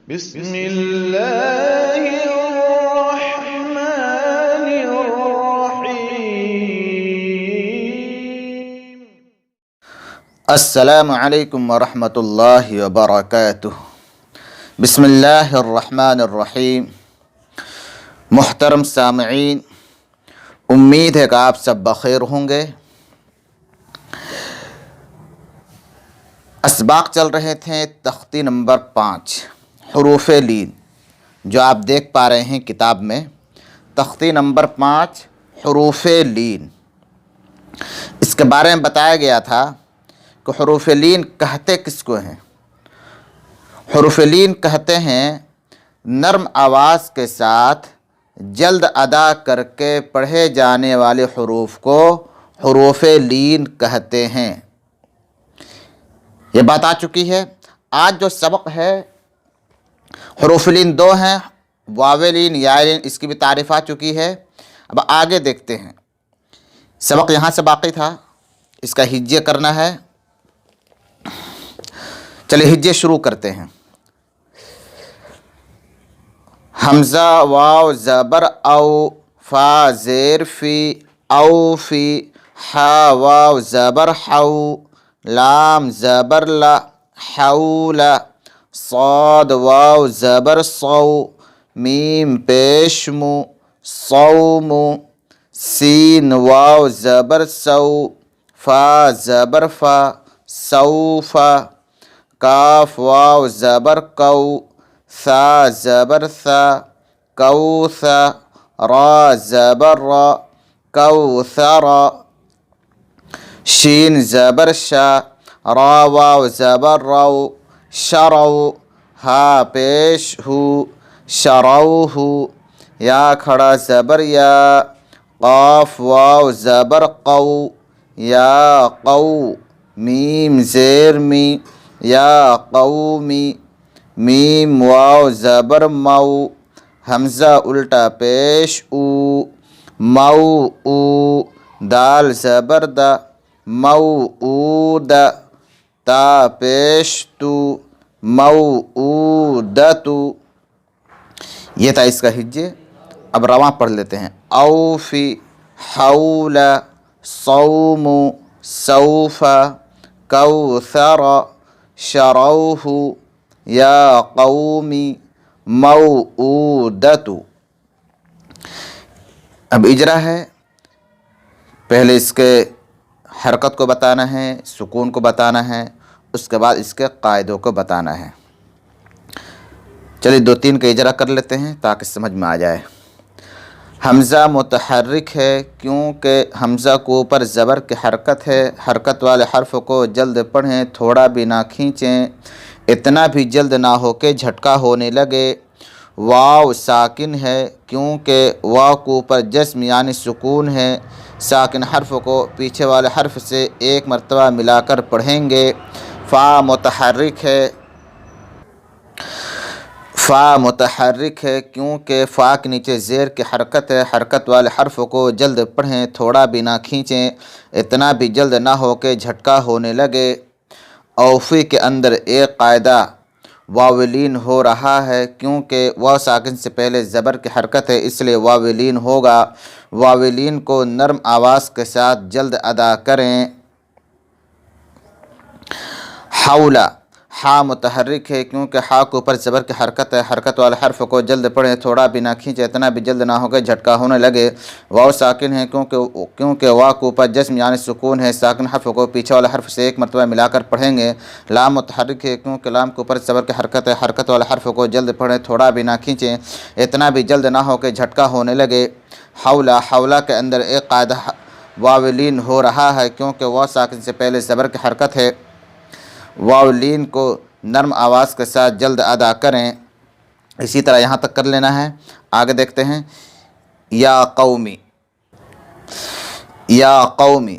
بسم اللہ الرحمن الرحیم۔ السلام علیکم ورحمۃ اللہ وبرکاتہ۔ بسم اللہ الرحمن الرحیم۔ محترم سامعین، امید ہے کہ آپ سب بخیر ہوں گے۔ اسباق چل رہے تھے تختی نمبر 5 حروف لین، جو آپ دیکھ پا رہے ہیں کتاب میں، تختی نمبر 5 حروف لین۔ اس کے بارے میں بتایا گیا تھا کہ حروف لین کہتے کس کو ہیں۔ حروف لین کہتے ہیں نرم آواز کے ساتھ جلد ادا کر کے پڑھے جانے والے حروف کو حروف لین کہتے ہیں۔ یہ بات آ چکی ہے۔ آج جو سبق ہے، حروف لین 2 ہیں، واو لین، یا لین، اس کی بھی تعریف آ چکی ہے۔ اب آگے دیکھتے ہیں۔ سبق یہاں سے باقی تھا، اس کا ہجے کرنا ہے۔ چلیے ہجے شروع کرتے ہیں۔ حمزہ واو زبر او، فا زیر فی، او فی، ہا واو زبر حو، لام زبر لا، حول، صاد واو زبر صو، میم پیش مو، صوم، سین واو زبر سو، فا زبر فا، سوف، کاف واو زبر کو، ثا زبر ثا، کوث، را زبر را، کوثر، شین زبر شا، را واو زبر رو، شرو، ہا پیش ہو، شروہ، یا کھڑا زبر یا، قاف واو زبر قو، یا قو، میم زیر می، یا قومی، میم واو زبر مو، حمزہ الٹا پیش او، مو او، دال زبر دا، موعود، تا پیش تو، موعودت۔ یہ تھا اس کا ہجے۔ اب رواں پڑھ لیتے ہیں۔ اوفی، حول، صوم، سوف، کوثر، شروہ، یا قومی، موعودت۔ اب اجرا ہے۔ پہلے اس کے حرکت کو بتانا ہے، سکون کو بتانا ہے، اس کے بعد اس کے قاعدوں کو بتانا ہے۔ چلیے 2-3 کا اجرا کر لیتے ہیں تاکہ سمجھ میں آ جائے۔ حمزہ متحرک ہے کیونکہ حمزہ کو اوپر زبر کی حرکت ہے۔ حرکت والے حرف کو جلد پڑھیں، تھوڑا بھی نہ کھینچیں، اتنا بھی جلد نہ ہو کہ جھٹکا ہونے لگے۔ واو ساکن ہے کیونکہ واو کو اوپر جسم یعنی سکون ہے۔ ساکن حرف کو پیچھے والے حرف سے ایک مرتبہ ملا کر پڑھیں گے۔ فا متحرک ہے۔ فا متحرک ہے کیونکہ فا کے نیچے زیر کی حرکت ہے۔ حرکت والے حرف کو جلد پڑھیں، تھوڑا بھی نہ کھینچیں، اتنا بھی جلد نہ ہو کہ جھٹکا ہونے لگے۔ اوفی کے اندر ایک قاعدہ واو لین ہو رہا ہے کیونکہ واو ساکن سے پہلے زبر کی حرکت ہے، اس لیے واو لین ہوگا۔ واو لین کو نرم آواز کے ساتھ جلد ادا کریں۔ حول، ہا متحرک ہے کیونکہ ہا کے اوپر زبر کی حرکت ہے۔ حرکت والے حرف کو جلد پڑھیں، تھوڑا بھی نہ کھینچے، اتنا بھی جلد نہ ہو کہ جھٹکا ہونے لگے۔ واو ساکن ہے کیونکہ واو کے اوپر جسم یعنی سکون ہے۔ ساکن حرف کو پیچھے والے حرف سے ایک مرتبہ ملا کر پڑھیں گے۔ لام متحرک ہے کیونکہ لام کے اوپر زبر کی حرکت ہے۔ حرکت والے حرف کو جلد پڑھیں، تھوڑا بھی نہ کھینچیں، اتنا بھی جلد نہ ہو کہ جھٹکا ہونے لگے۔ حولا، حولا کے اندر ایک قاعدہ واو لین ہو رہا ہے کیونکہ واو ساکن سے پہلے زبر کی حرکت ہے۔ واو لین کو نرم آواز کے ساتھ جلد ادا کریں۔ اسی طرح یہاں تک کر لینا ہے۔ آگے دیکھتے ہیں۔ یا قومی، یا قومی،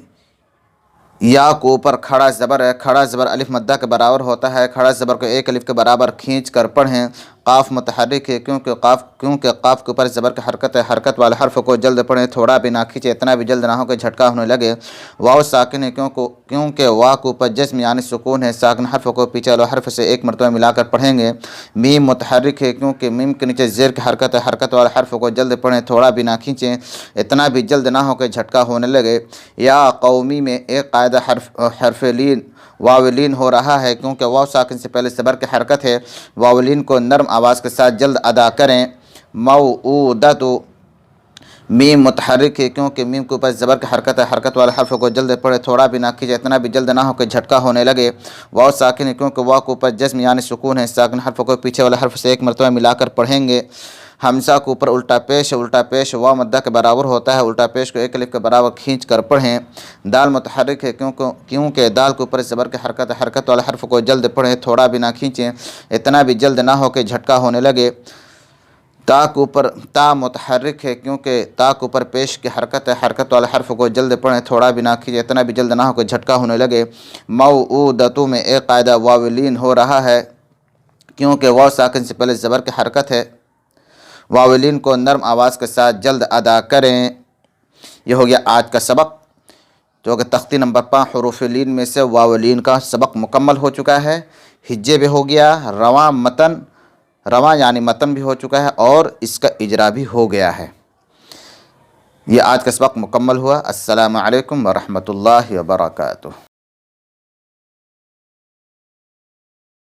یا کو اوپر کھڑا زبر ہے۔ کھڑا زبر الف مدہ کے برابر ہوتا ہے۔ کھڑا زبر کو ایک الف کے برابر کھینچ کر پڑھیں۔ قاف متحرک ہے کیونکہ قاف کے اوپر زبر کی حرکت ہے، حرکت والے حرف کو جلد پڑھیں، تھوڑا بھی نہ کھینچیں، اتنا بھی جلد نہ ہو کہ جھٹکا ہونے لگے۔ واو ساکن ہے کیونکہ وا کے اوپر جزم یعنی سکون ہے، ساکن حرف کو پیچھے والے حرف سے ایک مرتبہ ملا کر پڑھیں گے۔ میم متحرک ہے کیونکہ میم کے نیچے زیر کی حرکت ہے، حرکت والے حرف کو جلد پڑھیں، تھوڑا بھی نہ کھینچیں، اتنا بھی جلد نہ ہو کہ جھٹکا ہونے لگے۔ یا قومی میں ایک قاعدہ حرف لین واولین ہو رہا ہے کیونکہ واو ساکن سے پہلے زبر کی حرکت ہے، واولین کو نرم آواز کے ساتھ جلد ادا کریں۔ موعودۃ میم متحرک ہے کیونکہ میم کے اوپر زبر کی حرکت ہے، حرکت والے حرف کو جلد پڑھے، تھوڑا بھی نہ کھینچے، اتنا بھی جلد نہ ہو کہ جھٹکا ہونے لگے۔ واو ساکن ہے کیونکہ واو کے اوپر جزم یعنی سکون ہے، ساکن حرف کو پیچھے والے حرف سے ایک مرتبہ ملا کر پڑھیں گے۔ حمزہ کے اوپر الٹا پیش واو مدہ کے برابر ہوتا ہے، الٹا پیش کو ایک الف کے برابر کھینچ کر پڑھیں۔ دال متحرک ہے کیونکہ دال کے اوپر زبر کی حرکت ہے، حرکت والے حرف کو جلد پڑھیں، تھوڑا بھی نہ کھینچیں، اتنا بھی جلد نہ ہو کہ جھٹکا ہونے لگے۔ تا کے اوپر تا متحرک ہے کیونکہ تا کے اوپر پیش کی حرکت ہے، حرکت والے حرف کو جلد پڑھیں، تھوڑا بھی نہ کھینچیں، اتنا بھی جلد نہ ہو کہ جھٹکا ہونے لگے۔ موعودۃ میں ایک قاعدہ واولین ہو رہا ہے کیونکہ واو ساکن سے پہلے زبر کی حرکت ہے، واولین کو نرم آواز کے ساتھ جلد ادا کریں۔ یہ ہو گیا آج کا سبق، جو کہ تختی نمبر 5 حروف لین میں سے واولین کا سبق مکمل ہو چکا ہے۔ ہجے بھی ہو گیا، رواں یعنی متن بھی ہو چکا ہے، اور اس کا اجرا بھی ہو گیا ہے۔ یہ آج کا سبق مکمل ہوا۔ السلام علیکم ورحمۃ اللہ وبرکاتہ۔